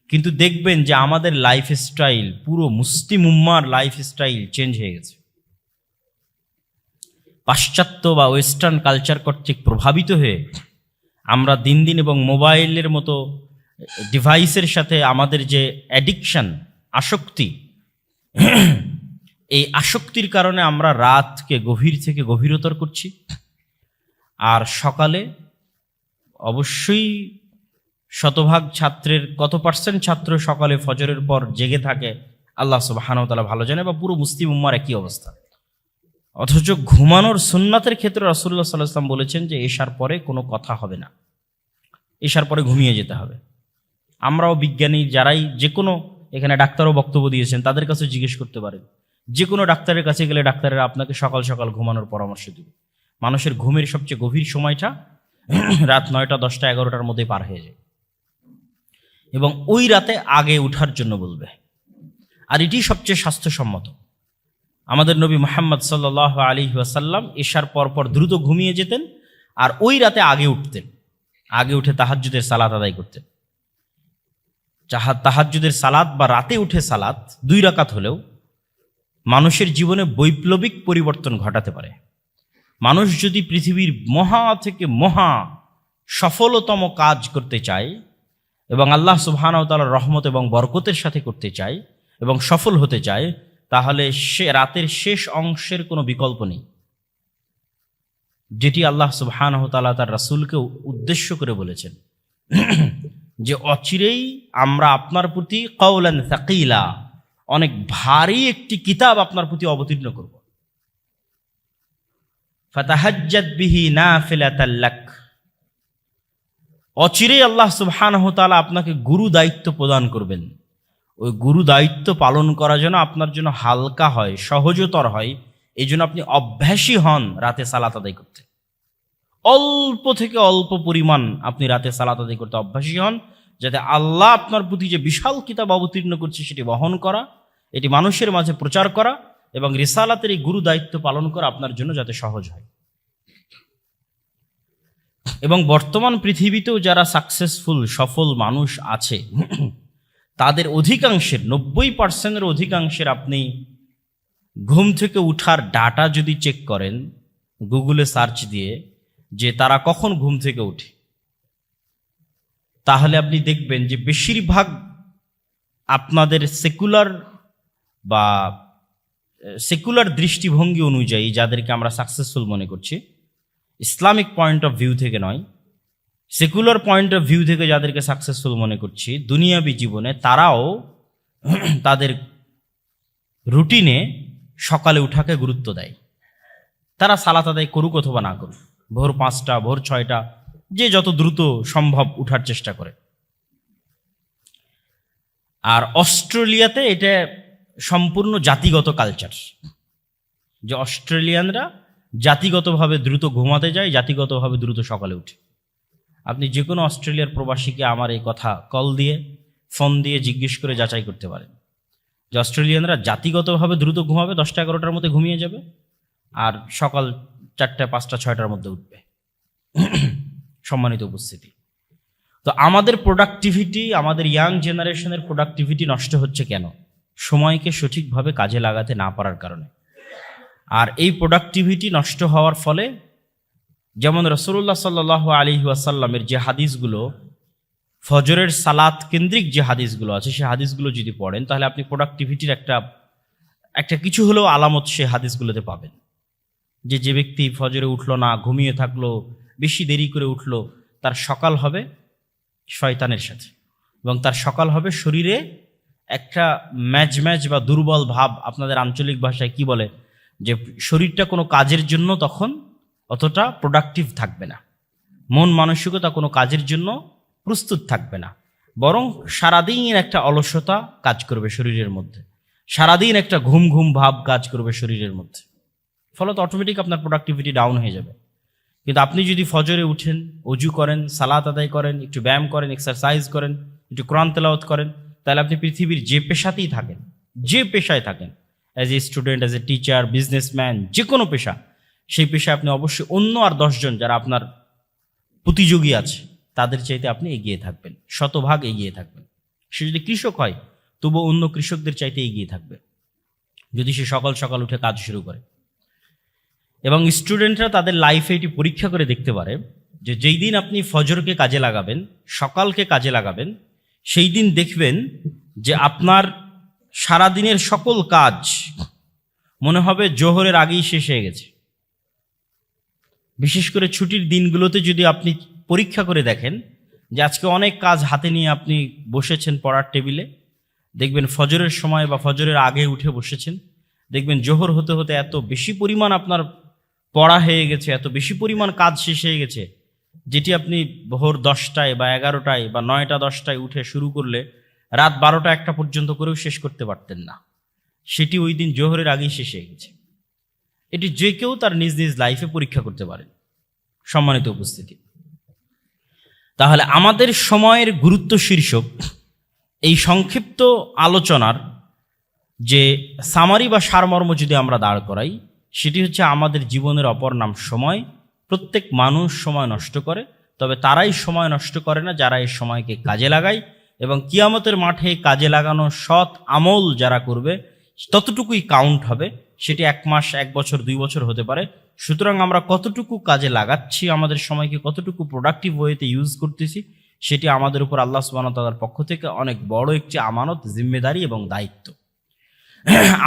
কিন্তু দেখবেন যে আমাদের লাইফস্টাইল, পুরো মুসলিম উম্মার লাইফস্টাইল চেঞ্জ হয়ে গেছে। পাশ্চাত্য বা ওয়েস্টার্ন কালচার কর্তৃক প্রভাবিত হয়ে আমরা দিন দিন, এবং মোবাইলের মতো ডিভাইসের সাথে আমাদের যে অ্যাডিকশন, আসক্তি, এই আসক্তির কারণে আমরা রাতকে গভীর থেকে গভীরতর করছি, আর সকালে অবশ্যই শতভাগ ছাত্রের কত পার্সেন্ট ছাত্র সকালে ফজরের পর জেগে থাকে আল্লাহ সুবহানাহু ওয়া তাআলা ভালো জানে, বা পুরো মুসলিম উম্মার একই অবস্থা। অথচ ঘুমানোর সুন্নাতের ক্ষেত্রে রাসূলুল্লাহ সাল্লাল্লাহু আলাইহি ওয়াসাল্লাম বলেছেন যে এশার পরে কোনো কথা হবে না, এশার পরে ঘুমিয়ে যেতে হবে। আমরাও বিজ্ঞানী যারাই যে কোনো, এখানে ডাক্তারও বক্তব্য দিয়েছেন, তাদের কাছে জিজ্ঞেস করতে পারেন। যে কোনো ডাক্তারের কাছে গেলে ডাক্তারেরা আপনাকে সকাল সকাল ঘুমানোর পরামর্শ দেবে। মানুষের ঘুমের সবচেয়ে গভীর সময়টা রাত 9টা, 10টা, 11টার মধ্যে পার হয়ে যায়, এবং ওই রাতে আগে উঠার জন্য বলবে। আর এটি সবচেয়ে স্বাস্থ্যসম্মত। আমাদের নবী মুহাম্মদ সাল্লাল্লাহু আলাইহি ওয়াসাল্লাম এশার পরপর দ্রুত ঘুমিয়ে যেতেন, আর ওই রাতে আগে উঠতেন, আগে উঠে তাহাজ্জুদের সালাত আদায় করতেন। তাহাজ্জুদের সালাত বা রাতে উঠে সালাত 2 রাকাত হলেও মানুষের জীবনে বৈপ্লবিক পরিবর্তন ঘটাতে পারে। মানুষ যদি পৃথিবীর মহা থেকে মহা সফলতম কাজ করতে চায় এবং আল্লাহ সুবহানাহু ওয়া তাআলার রহমত এবং বরকতের সাথে করতে চায় এবং সফল হতে চায়, তাহলে সে রাতের শেষ অংশের কোনো বিকল্প নেই, যেটি আল্লাহ সুবহানাহু ওয়া তাআলা তার রাসূলকে উদ্দেশ্য করে বলেছেন যে অচিরেই আমরা আপনার প্রতি কাওলান সাকিলা, অনেক ভারী একটি কিতাব আপনার প্রতি অবতীর্ণ করব। ফাতাহাজ্জাদ বিহি নাফিলাতাল লাক, অচিরেই আল্লাহ সুবহানাহু ওয়া তাআলা আপনাকে গুরু দায়িত্ব প্রদান করবেন। ওই গুরু দায়িত্ব পালন করা যেন আপনার জন্য হালকা হয়, সহজতর হয়, এই জন্য আপনি অভ্যাসী হন রাতে সালাত আদায় করতে। অল্প থেকে অল্প পরিমাণ আপনি রাতে সালাত আদায় করতে অভ্যাসী হন, যাতে আল্লাহ আপনার প্রতি যে বিশাল কিতাব অবতীর্ণ করছে সেটি বহন করা, এটি মানুষের মাঝে প্রচার করা এবং রিসালাতের এই গুরু দায়িত্ব পালন করা আপনার জন্য যাতে সহজ হয়। এবং বর্তমান পৃথিবীতেও যারা সাকসেসফুল সফল মানুষ আছে, তাদের অধিকাংশের 90% অধিকাংশের আপনি ঘুম থেকে উঠার ডাটা যদি চেক করেন গুগলে সার্চ দিয়ে, যে তারা কখন ঘুম থেকে উঠে, তাহলে আপনি দেখবেন যে বেশিরভাগ আপনাদের সেকুলার দৃষ্টিভঙ্গি অনুযায়ী যাদেরকে আমরা সাকসেসফুল মনে করছি, ইসলামিক পয়েন্ট অফ ভিউ থেকে নয়, সেকুলার পয়েন্ট অফ ভিউ থেকে যাদেরকে সাকসেসফুল মনে করছি দুনিয়াবী জীবনে, তারাও তাদের রুটিনে সকালে উঠাকে গুরুত্ব দেয়। তারা সালাত আদায় করুক অথবা না করুক, ভোর 5টা, ভোর 6টা, যে যত দ্রুত সম্ভব উঠার চেষ্টা করে। আর অস্ট্রেলিয়াতে এটা সম্পূর্ণ জাতিগত কালচার, যে অস্ট্রেলিয়ানরা জাতিগতভাবে দ্রুত ঘুমাতে যায়, জাতিগতভাবে দ্রুত সকালে উঠে। আপনি যে কোনো অস্ট্রেলিয়ার প্রবাসীকে আমার এই কথা কল দিয়ে, ফোন দিয়ে জিজ্ঞেস করে যাচাই করতে পারেন যে অস্ট্রেলিয়ানরা জাতিগতভাবে দ্রুত ঘুমাবে, 10টা 11টার মধ্যে ঘুমিয়ে যাবে, আর সকাল 4টা 5টা 6টার মধ্যে উঠবে। সম্মানিত উপস্থিতি, তো আমাদের প্রোডাক্টিভিটি, আমাদের ইয়াং জেনারেশনের প্রোডাক্টিভিটি নষ্ট হচ্ছে কেন? সময়কে সঠিকভাবে কাজে লাগাতে না পারার কারণে। আর এই প্রোডাক্টিভিটি নষ্ট হওয়ার ফলে, যেমন রাসূলুল্লাহ সাল্লাল্লাহু আলাইহি ওয়াসাল্লামের যে হাদিসগুলো, ফজরের সালাত কেন্দ্রিক যে হাদিসগুলো আছে, সেই হাদিসগুলো যদি পড়েন তাহলে আপনি প্রোডাক্টিভিটির একটা কিছু হলেও আলামত সেই হাদিসগুলোতে পাবেন। যে ব্যক্তি ফজরে উঠলো না, ঘুমিয়ে থাকলো, বেশি দেরি করে উঠলো, তার সকাল হবে শয়তানের সাথে, এবং তার সকাল হবে শরীরে একটা ম্যাজ বা দুর্বল ভাব। আপনাদের আঞ্চলিক ভাষায় কি বলে, যে শরীরটা কোনো কাজের জন্য তখন অতটা প্রোডাক্টিভ থাকবে না, মন মানসিকতা কোনো কাজের জন্য প্রস্তুত থাকবে না, বরং সারাদিন একটা অলসতা কাজ করবে শরীরের মধ্যে, সারাদিন একটা ঘুম ঘুম ভাব কাজ করবে শরীরের মধ্যে। ফলত অটোমেটিক আপনার প্রোডাক্টিভিটি ডাউন হয়ে যাবে। কিন্তু আপনি যদি ফজরে উঠেন, অজু করেন, সালাত আদায় করেন, একটু ব্যায়াম করেন, এক্সারসাইজ করেন, একটু কোরআন তেলাওয়াত করেন, তাহলে আপনি পৃথিবীর যে পেশাতেই থাকেন, যে পেশায় থাকেন, as a student, as a teacher, businessman, যে কোনো পেশা, সেই পেশায় আপনি অবশ্যই অন্য আর 10 জন যারা আপনার প্রতিযোগী আছে তাদের চাইতে আপনি এগিয়ে থাকবেন, শতভাগ এগিয়ে থাকবেন। সে যদি কৃষক হয় তবু অন্য কৃষকদের চাইতে এগিয়ে থাকবে যদি সে সকাল সকাল উঠে কাজ শুরু করে। এবং স্টুডেন্টরা তাদের লাইফে এটি পরীক্ষা করে দেখতে পারে যে যেই দিন আপনি ফজরকে কাজে লাগাবেন, সকালকে কাজে লাগাবেন, সেই দিন দেখবেন যে আপনার সারাদিনের সকল কাজ মনে হবে জোহরের আগেই শেষ হয়ে গেছে। বিশেষ করে ছুটির দিনগুলোতে যদি আপনি পরীক্ষা করে দেখেন যে আজকে অনেক কাজ হাতে নিয়ে আপনি বসেছেন পড়ার টেবিলে, দেখবেন ফজরের সময় বা ফজরের আগে উঠে বসেছেন, দেখবেন জোহর হতে হতে এত বেশি পরিমাণ আপনার পড়া হয়ে গেছে, এত বেশি পরিমাণ কাজ শেষ হয়ে গেছে, যেটি আপনি ভোর 10টায় বা 11টায় বা 9টা 10টায় উঠে শুরু করলে রাত 12টা 1টা পর্যন্ত করেও শেষ করতে পারতেন না, সেটি ওই দিন জোহরের আগেই শেষ হয়ে গেছে। এটি যে কেউ তার নিজ নিজ লাইফে পরীক্ষা করতে পারেন। সম্মানিত উপস্থিতি, তাহলে আমাদের সময়ের গুরুত্ব শীর্ষক এই সংক্ষিপ্ত আলোচনার যে সামারি বা সারমর্ম যদি আমরা দাঁড় করাই, সেটি হচ্ছে আমাদের জীবনের অপর নাম সময়। প্রত্যেক মানুষ সময় নষ্ট করে, তবে তারাই সময় নষ্ট করে না যারা এই সময়কে কাজে লাগায়, এবং কিয়ামতের মাঠে কাজে লাগানো সৎ আমল যারা করবে ততটুকুই কাউন্ট হবে। সেটি 1 মাস 1 বছর 2 বছর হতে পারে। সুতরাং আমরা কতটুকু কাজে লাগাচ্ছি, আমাদের সময়কে কতটুকু প্রোডাক্টিভ ওয়েতে ইউজ করতেছি, সেটি আমাদের উপর আল্লাহ সুবহানাহু ওয়া তাআলার পক্ষ থেকে অনেক বড় একটি আমানত, জিম্মেদারি এবং দায়িত্ব।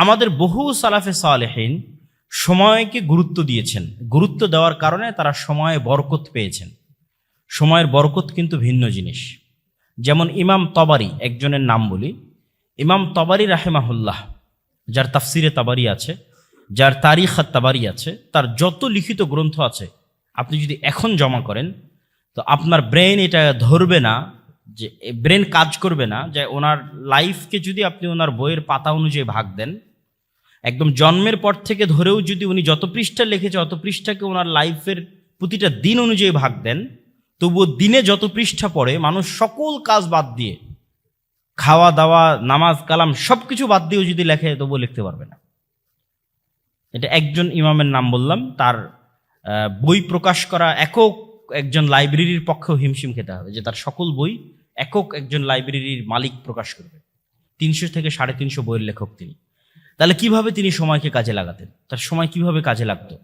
আমাদের বহু সালাফে সালেহিন সময়কে গুরুত্ব দিয়েছেন। গুরুত্ব দেওয়ার কারণে তারা সময়ে বরকত পেয়েছেন। সময়ের বরকত কিন্তু ভিন্ন জিনিস। যেমন ইমাম তবারি, একজনের নাম বলি, ইমাম তবারি রাহিমাহুল্লাহ, যার তাফসিরে তাবারি আছে, যার তারিখ তাবারি আছে, তার যত লিখিত গ্রন্থ আছে আপনি যদি এখন জমা করেন তো আপনার ব্রেন এটা ধরবে না, যে ব্রেন কাজ করবে না যে ওনার লাইফকে যদি আপনি ওনার বইয়ের পাতা অনুযায়ী ভাগ দেন, একদম জন্মের পর থেকে ধরেও যদি উনি যত পৃষ্ঠা লিখেছে অত পৃষ্ঠাকে ওনার লাইফের প্রতিটা দিন অনুযায়ী ভাগ দেন, তবুও দিনে যত পৃষ্ঠা পড়ে মানুষ সকল কাজ বাদ দিয়ে, খাওয়া দাওয়া নামাজ কালাম সব কিছু বাদ দিয়েও যদি লেখে তবুও লিখতে পারবে না। এটা একজন ইমামের নাম বললাম, তার বই প্রকাশ করা একক একজন লাইব্রেরির পক্ষেও হিমশিম খেতে হবে যে তার সকল বই একক একজন লাইব্রেরির মালিক প্রকাশ করবে। 300 থেকে 350 বইয়ের লেখক তিনি। তাহলে কিভাবে তিনি সময়কে কাজে লাগাতেন, তার সময় কিভাবে কাজে লাগতো,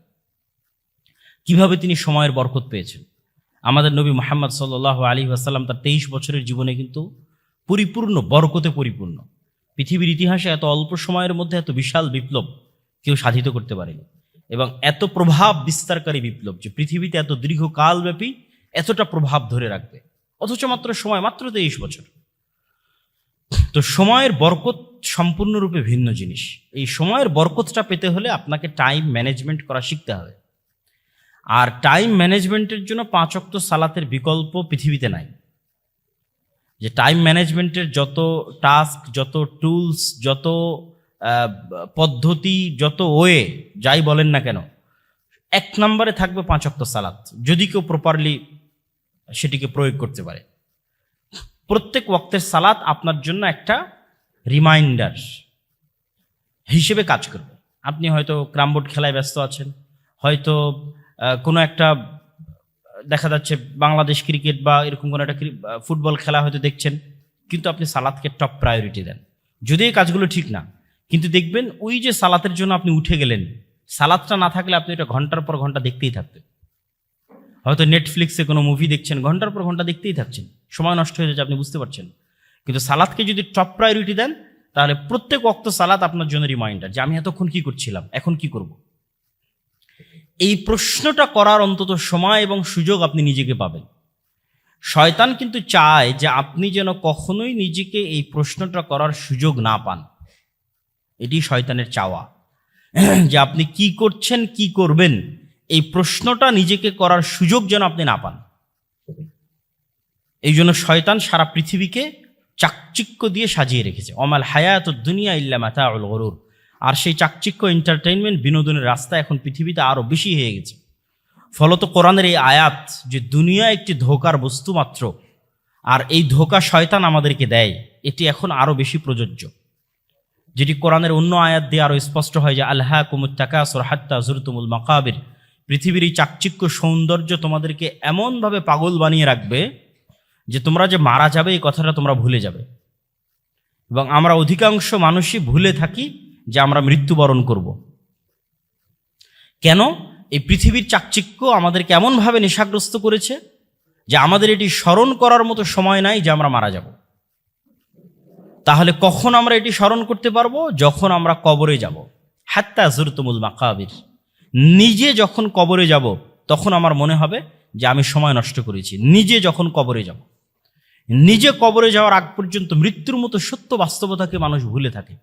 কিভাবে তিনি সময়ের বরকত পেয়েছেন? আমাদের নবী মুহাম্মদ সাল্লাল্লাহু আলাইহি ওয়াসাল্লাম তার 23 বছরের জীবনে কিন্তু পরিপূর্ণ বরকতে পরিপূর্ণ। পৃথিবীর ইতিহাসে এত অল্প সময়ের মধ্যে এত বিশাল বিপ্লব কেউ সাধিত করতে পারেনি, এবং এত প্রভাব বিস্তারকারী বিপ্লব যে পৃথিবীতে এত দীর্ঘকালব্যাপী এতটা প্রভাব ধরে রাখবে, অথচ মাত্র সময় মাত্র 23 বছর। তো সময়ের বরকত সম্পূর্ণরূপে ভিন্ন জিনিস। এই সময়ের বরকতটা পেতে হলে আপনাকে টাইম ম্যানেজমেন্ট করা শিখতে হবে। আর টাইম ম্যানেজমেন্টের জন্য 5 ওয়াক্ত সালাতের বিকল্প পৃথিবীতে নাই। যে টাইম ম্যানেজমেন্টের যত টাস্ক, যত টুলস, যত পদ্ধতি, যত ওয়ে যাই বলেন না কেন, 1 নম্বরে থাকবে 5 ওয়াক্ত সালাত, যদি কেউ প্রপারলি সেটিকে প্রয়োগ করতে পারে। প্রত্যেক ওয়াক্তের সালাত আপনার জন্য একটা রিমাইন্ডার হিসেবে কাজ করবে। আপনি হয়তো ক্রামবোর্ড খেলায় ব্যস্ত আছেন, হয়তো কোনো একটা দেখা যাচ্ছে বাংলাদেশ ক্রিকেট বা এরকম কোনো একটা ফুটবল খেলা হয়তো দেখছেন, কিন্তু আপনি সালাতকে টপ প্রায়োরিটি দেন। যদি এই কাজগুলো ঠিক না, কিন্তু দেখবেন ওই যে সালাতের জন্য আপনি উঠে গেলেন, সালাতটা না থাকলে আপনি এটা ঘন্টার পর ঘন্টা দেখতেই থাকতেন। হয়তো নেটফ্লিক্সে কোনো মুভি দেখছেন, ঘন্টার পর ঘন্টা দেখতেই থাকছেন, সময় নষ্ট হয়ে যাচ্ছে, আপনি বুঝতে পারছেন। কিন্তু সালাতকে যদি টপ প্রায়োরিটি দেন, তাহলে প্রত্যেক ওয়াক্ত সালাত আপনার জন্য রিমাইন্ডার যে আমি এতক্ষণ কি করছিলাম, এখন কি করব। এই প্রশ্নটা করার অন্তত সময় এবং সুযোগ আপনি নিজেকে পাবেন। শয়তান কিন্তু চায় যে আপনি যেন কখনোই নিজেকে এই প্রশ্নটা করার সুযোগ না পান। এটি শয়তানের চাওয়া, যে আপনি কি করছেন, কি করবেন, এই প্রশ্নটা নিজেকে করার সুযোগ যেন আপনি না পান। এই জন্য শয়তান সারা পৃথিবীকে চাকচিক্য দিয়ে সাজিয়ে রেখেছে। অমাল হায়াতুদ দুনিয়া ইল্লা মাতাউল গুরুর। আর সেই চাকচিক্য, এন্টারটেইনমেন্ট, বিনোদনের রাস্তা এখন পৃথিবীতে আরো বেশি হয়ে গেছে। ফলত কোরআনের এই আয়াত যে দুনিয়া একটি ধোঁকার বস্তু মাত্র, আর এই ধোঁকা শয়তান আমাদেরকে দেয়, এটি এখন আরো বেশি প্রযোজ্য। যেটি কোরআনের অন্য আয়াত দিয়ে আরো স্পষ্ট হয় যে আলহাকুমুত তাকাসুর হাত্তা যুরতুমুল মাকাবির। পৃথিবীর এই চাকচিক্য সৌন্দর্য তোমাদেরকে এমনভাবে পাগল বানিয়ে রাখবে যে তোমরা যে মারা যাবে এই কথাটা তোমরা ভুলে যাবে। এবং আমরা অধিকাংশ মানুষই ভুলে থাকি যে আমরা মৃত্যুবরণ করব। কেন? এই পৃথিবীর চাকচিক্য আমাদেরকে এমনভাবে নেশাগ্রস্ত করেছে যে আমাদের এটি স্মরণ করার মতো সময় নাই যে আমরা মারা যাব। তাহলে কখন আমরা এটি স্মরণ করতে পারবো? যখন আমরা কবরে যাব। হাত্তা যুরতুমুল মাকাবির, নিজে যখন কবরে যাব তখন আমার মনে হবে যে আমি সময় নষ্ট করেছি। নিজে যখন কবরে যাব, নিজে কবরে যাওয়ার আগ পর্যন্ত মৃত্যুর মতো সত্য বাস্তবতাকে মানুষ ভুলে থাকে।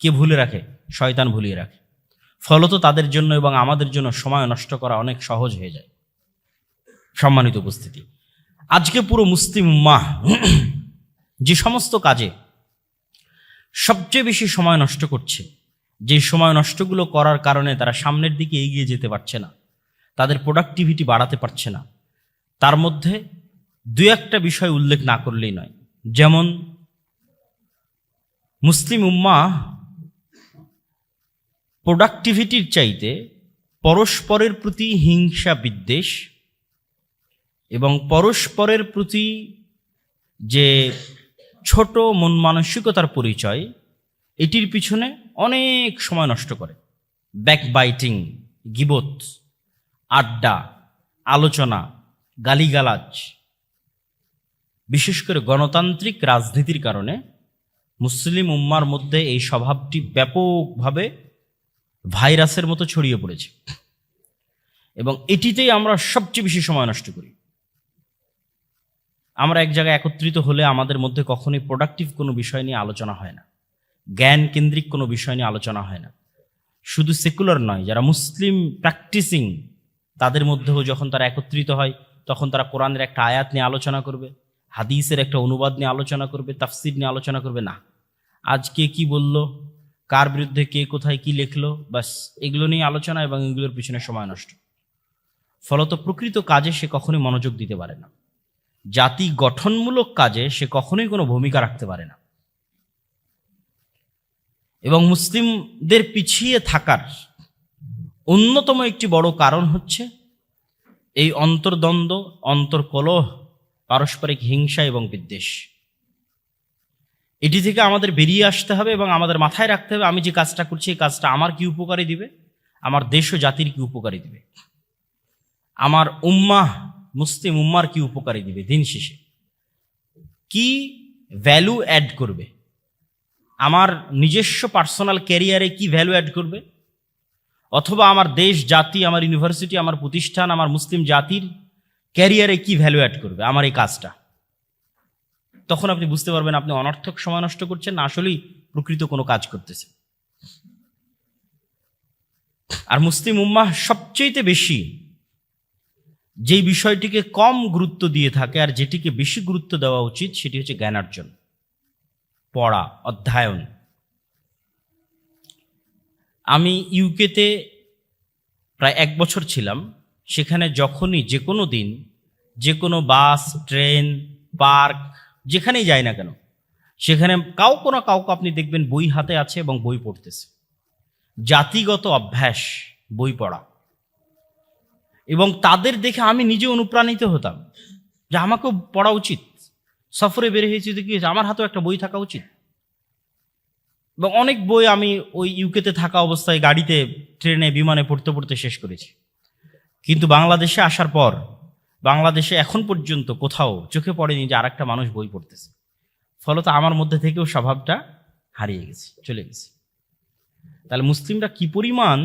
কে ভুলে রাখে? শয়তান ভুলিয়ে রাখে। ফলত তাদের জন্য এবং আমাদের জন্য সময় নষ্ট করা অনেক সহজ হয়ে যায়। সম্মানিত উপস্থিতি, আজকে পুরো মুসলিম উম্মাহ যে সমস্ত কাজে সবচেয়ে বেশি সময় নষ্ট করছে, যে সময় নষ্টগুলো করার কারণে তারা সামনের দিকে এগিয়ে যেতে পারছে না, তাদের প্রোডাক্টিভিটি বাড়াতে পারছে না, তার মধ্যে দু একটা বিষয় উল্লেখ না করলেই নয়। যেমন মুসলিম উম্মাহ প্রোডাক্টিভিটির চাইতে পরস্পরের প্রতি হিংসা বিদ্বেষ এবং পরস্পরের প্রতি যে ছোট মন মানসিকতার পরিচয়, এটির পিছনে অনেক সময় নষ্ট করে। ব্যাকবাইটিং, গিবত, আড্ডা, আলোচনা, গালিগালাজ, বিশেষ করে গণতান্ত্রিক রাজনীতির কারণে মুসলিম উম্মার মধ্যে এই স্বভাবটি ব্যাপকভাবে ভাইরাসের মতো ছড়িয়ে পড়েছে এবং এটিতেই আমরা সবচেয়ে বেশি সময় নষ্ট করি। আমরা এক জায়গায় একত্রিত হলে আমাদের মধ্যে কখনোই প্রোডাক্টিভ কোনো বিষয় নিয়ে আলোচনা হয় না, জ্ঞান কেন্দ্রিক কোনো বিষয় নিয়ে আলোচনা হয় না। শুধু সেকুলার নয়, যারা মুসলিম প্র্যাকটিসিং তাদের মধ্যেও যখন তারা একত্রিত হয় তখন তারা কোরআনের একটা আয়াত নিয়ে আলোচনা করবে, হাদিসের একটা অনুবাদ নিয়ে আলোচনা করবে, তাফসির নিয়ে আলোচনা করবে না। আজকে কি বলল, কার বিরুদ্ধে কে কোথায় কি লিখলো, বাস এগুলো নিয়ে আলোচনা এবং এগুলোর পিছনে সময় নষ্ট। ফলত প্রকৃত কাজে সে কখনোই মনোযোগ দিতে পারে না, জাতি গঠনমূলক কাজে সে কখনোই কোনো ভূমিকা রাখতে পারে না। এবং মুসলিমদের পিছিয়ে থাকার অন্যতম একটি বড় কারণ হচ্ছে এই অন্তর্দ্বন্দ্ব, অন্তর্কলহ, পারস্পরিক হিংসা এবং বিদ্বেষ। এটি থেকে আমাদের বেরিয়ে আসতে হবে এবং আমাদের মাথায় রাখতে হবে আমি যে কাজটা করছি এই কাজটা আমার কি উপকারী দিবে, আমার দেশ ও জাতির কি উপকারী দিবে, আমার উম্মাহ মুসলিম উম্মার কি উপকারী দিবে, দিন শেষে কি ভ্যালু অ্যাড করবে, আমার নিজস্ব পার্সোনাল ক্যারিয়ারে কি ভ্যালু অ্যাড করবে, অথবা আমার দেশ জাতি, আমার ইউনিভার্সিটি, আমার প্রতিষ্ঠান, আমার মুসলিম জাতির ক্যারিয়ারে কি ভ্যালু অ্যাড করবে আমার এই কাজটা। তখন আপনি বুঝতে পারবেন আপনি অনর্থক সময় নষ্ট করছেন না আসলেই প্রকৃত কোনো কাজ করতেছেন। আর মুসলিম উম্মাহ সবচেয়ে বেশি যেই বিষয়টিকে কম গুরুত্ব দিয়ে থাকে আর যেটিকে বেশি গুরুত্ব দেওয়া উচিত সেটি হচ্ছে জ্ঞানার্জন, পড়া, অধ্যয়ন। আমি ইউকেতে প্রায় 1 বছর ছিলাম। সেখানে যখনই যে কোনো দিন যে কোনো বাস, ট্রেন, পার্ক, যেখানেই যাই না কেন সেখানে কাউকে না কাউকে আপনি দেখবেন বই হাতে আছে এবং বই পড়তেছে। জাতিগত অভ্যাস বই পড়া, এবং তাদের দেখে আমি নিজে অনুপ্রাণিত হতাম যে আমাকেও পড়া উচিত। সফরে বের হয়েছি দেখি আমার হাতেও একটা বই থাকা উচিত। এবং অনেক বই আমি ওই ইউকেতে থাকা অবস্থায় গাড়িতে, ট্রেনে, বিমানে পড়তে পড়তে শেষ করেছি। কিন্তু বাংলাদেশে আসার পর বাংলাদেশে এখন পর্যন্ত কোথাও চোখে পড়েনি যে আরেকটা মানুষ বই পড়তেছে। ফলত আমার মধ্যে থেকেও স্বভাবটা হারিয়ে গেছে, চলে গেছে। তাহলে মুসলিমরা কি পরিমাণ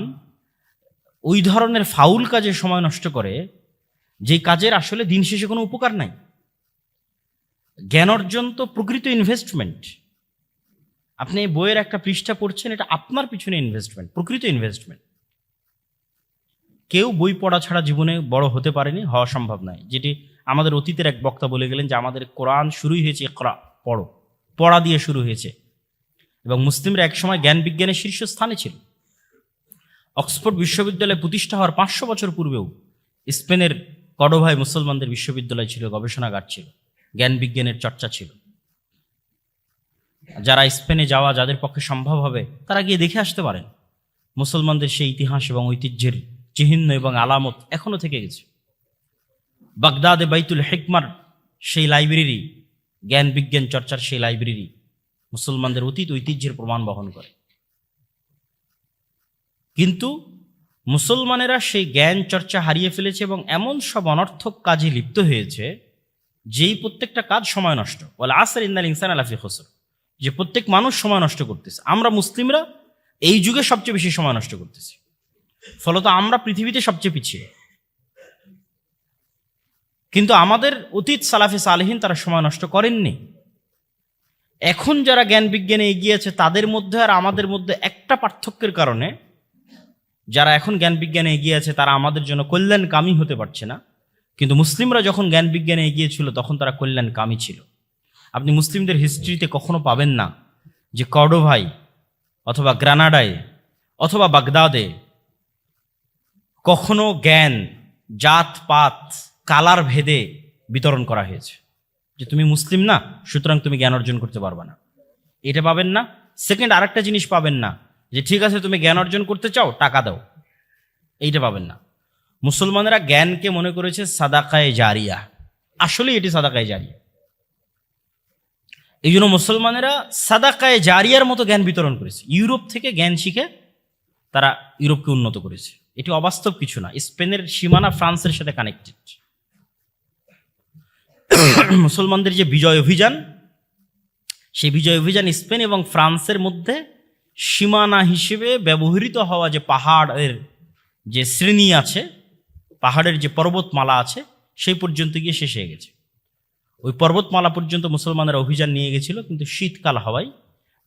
ওই ধরনের ফাউল কাজে সময় নষ্ট করে যেই কাজের আসলে দিন শেষে কোনো উপকার নাই। জ্ঞান অর্জন তো প্রকৃত ইনভেস্টমেন্ট। আপনি বইয়ের একটা পৃষ্ঠা পড়ছেন, এটা আপনার পিছনে ইনভেস্টমেন্ট, প্রকৃত ইনভেস্টমেন্ট। কেউ বই পড়া ছাড়া জীবনে বড় হতে পারেনি, হওয়া সম্ভব নয়। যেটি আমাদের অতীতের এক বক্তা বলে গেলেন যে আমাদের কোরআন শুরুই হয়েছে ইকরা, পড়ো, পড়া দিয়ে শুরু হয়েছে। এবং মুসলিমরা একসময় জ্ঞান বিজ্ঞানের শীর্ষস্থানে ছিল। অক্সফোর্ড বিশ্ববিদ্যালয় প্রতিষ্ঠা হওয়ার 500 বছর পূর্বেও স্পেনের কর্ডোভায় মুসলমানদের বিশ্ববিদ্যালয় ছিল, গবেষণাগার ছিল, জ্ঞান বিজ্ঞানের চর্চা ছিল। যারা স্পেনে যাওয়া, যাদের পক্ষে সম্ভব হবে তারা গিয়ে দেখে আসতে পারেন। মুসলমানদের সেই ইতিহাস এবং ঐতিহ্যের চিহ্ন এবং আলামত এখনো থেকে গেছে। বাগদাদে বাইতুল হিকমার সেই লাইব্রেরি, জ্ঞান বিজ্ঞান চর্চার সেই লাইব্রেরি মুসলমানদের অতীত ঐতিহ্যের প্রমাণ বহন করে। কিন্তু মুসলমানেরা সেই জ্ঞান চর্চা হারিয়ে ফেলেছে এবং এমন সব অনর্থক কাজে লিপ্ত হয়েছে যেই প্রত্যেকটা কাজ সময় নষ্ট। ওয়াল আসর ইন্নাল ইনসানা লাফি খুসর, যে প্রত্যেক মানুষ সময় নষ্ট করতেছে। আমরা মুসলিমরা এই যুগে সবচেয়ে বেশি সময় নষ্ট করতেছি, ফলত আমরা পৃথিবীতে সবচেয়ে পিছিয়ে। কিন্তু আমাদের অতীত সালাফে সালেহিন তারা সময় নষ্ট করেননি। এখন যারা জ্ঞান বিজ্ঞানে এগিয়ে আছে তাদের মধ্যে আর আমাদের মধ্যে একটা পার্থক্যের কারণে যারা এখন জ্ঞান বিজ্ঞানে এগিয়ে আছে তারা আমাদের জন্য কল্যাণকামী হতে পারছে না, কিন্তু মুসলিমরা যখন জ্ঞান বিজ্ঞানে এগিয়ে ছিল তখন তারা কল্যাণকামী ছিল। আপনি মুসলিমদের হিস্ট্রিতে কখনো পাবেন না যে কর্ডোভায় অথবা গ্রানাডায় অথবা বাগদাদে কখনো জ্ঞান জাত পাত কালার ভেদে বিতরণ করা হয়েছে, যে তুমি মুসলিম না সুতরাং তুমি জ্ঞান অর্জন করতে পারবে না, এটা পাবেন না। সেকেন্ড, আরেকটা জিনিস পাবেন না যে ঠিক আছে তুমি জ্ঞান অর্জন করতে চাও টাকা দাও, এইটা পাবেন না। মুসলমানেরা জ্ঞানকে মনে করেছে সাদাকায়ে জারিয়া, আসলে এটি সাদাকায়ে জারিয়া। এই জন্য মুসলমানেরা সাদাকায়ে জারিয়ার মতো জ্ঞান বিতরণ করেছে। ইউরোপ থেকে জ্ঞান শিখে তারা ইউরোপকে উন্নত করেছে। এটি অবাস্তব কিছু না। স্পেনের সীমানা ফ্রান্সের সাথে কানেক্টেড। মুসলমানদের যে বিজয় অভিযান, সেই বিজয় অভিযান স্পেন এবং ফ্রান্সের মধ্যে সীমানা হিসেবে ব্যবহৃত হওয়া যে পাহাড়ের যে শ্রেণী আছে, পাহাড়ের যে পর্বতমালা আছে, সেই পর্যন্ত গিয়ে শেষ হয়ে গেছে। ওই পর্বতমালা পর্যন্ত মুসলমানেরা অভিযান নিয়ে গেছিল, কিন্তু শীতকাল হওয়ায়,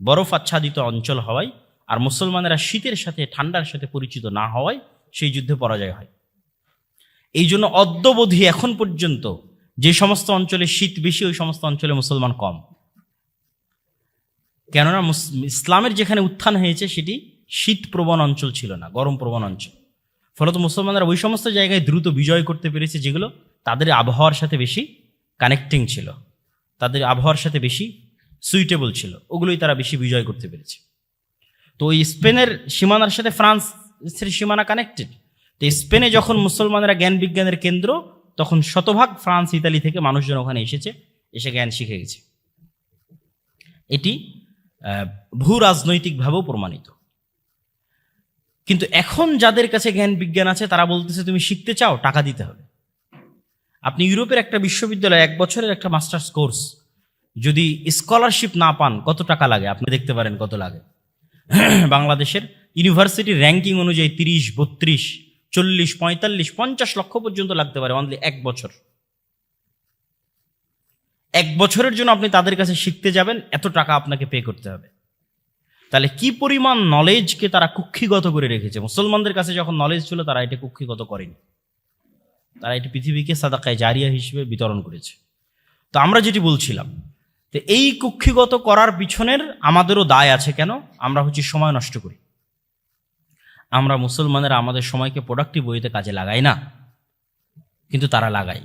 বরফ আচ্ছাদিত অঞ্চল হওয়ায় আর মুসলমানেরা শীতের সাথে ঠান্ডার সাথে পরিচিত না হওয়ায় সেই যুদ্ধে পরাজয় হয়। এই জন্য অদ্যবধি এখন পর্যন্ত যে সমস্ত অঞ্চলে শীত বেশি ওই সমস্ত অঞ্চলে মুসলমান কম। কেননা ইসলামের যেখানে উত্থান হয়েছে সেটি শীত প্রবণ অঞ্চল ছিল না, গরম প্রবণ অঞ্চল। ফলত মুসলমানরা ওই সমস্ত জায়গায় দ্রুত বিজয় করতে পেরেছে যেগুলো তাদের আবহাওয়ার সাথে বেশি কানেক্টিং ছিল, তাদের আবহাওয়ার সাথে বেশি সুইটেবল ছিল, ওগুলোই তারা বেশি বিজয় করতে পেরেছে। তো ওই স্পেনের সীমানার সাথে ফ্রান্সের সীমানা কানেক্টেড। তো স্পেনে যখন মুসলমানেরা জ্ঞান বিজ্ঞানের কেন্দ্র, তখন শতভাগ ফ্রান্স ইতালি থেকে মানুষজন ওখানে এসে জ্ঞান শিখে গেছে। এটি ভূ রাজনৈতিকভাবেও প্রমাণিত। কিন্তু এখন যাদের কাছে জ্ঞান বিজ্ঞান আছে তারা বলতেছে তুমি শিখতে চাও টাকা দিতে হবে। আপনি ইউরোপের একটা বিশ্ববিদ্যালয় 1 বছরের একটা মাস্টার্স কোর্স যদি স্কলারশিপ না পান কত টাকা লাগে আপনি দেখতে পারেন কত লাগে। বাংলাদেশের ইউনিভার্সিটির র্যাঙ্কিং অনুযায়ী 30, 32, 40, 45, 50 লক্ষ পর্যন্ত লাগতে পারে অনলি 1 বছর। 1 বছরের জন্য আপনি তাদের কাছে শিখতে যাবেন, এত টাকা আপনাকে পে করতে হবে। তাহলে কি পরিমাণ নলেজকে তারা কুক্ষিগত করে রেখেছে। মুসলমানদের কাছে যখন নলেজ ছিল তারা এটা কুক্ষিগত করেনি, তারা এটি পৃথিবীকে সাদাকায়ে জারিয়া হিসেবে বিতরণ করেছে। তো আমরা যেটি বলছিলাম, তো এই কুক্ষিগত করার পিছনের আমাদেরও দায় আছে। কেন? আমরা সময় নষ্ট করি। আমরা মুসলমানেরা আমাদের সময়কে প্রোডাক্টিভ ওয়েতে কাজে লাগাই না, কিন্তু তারা লাগায়।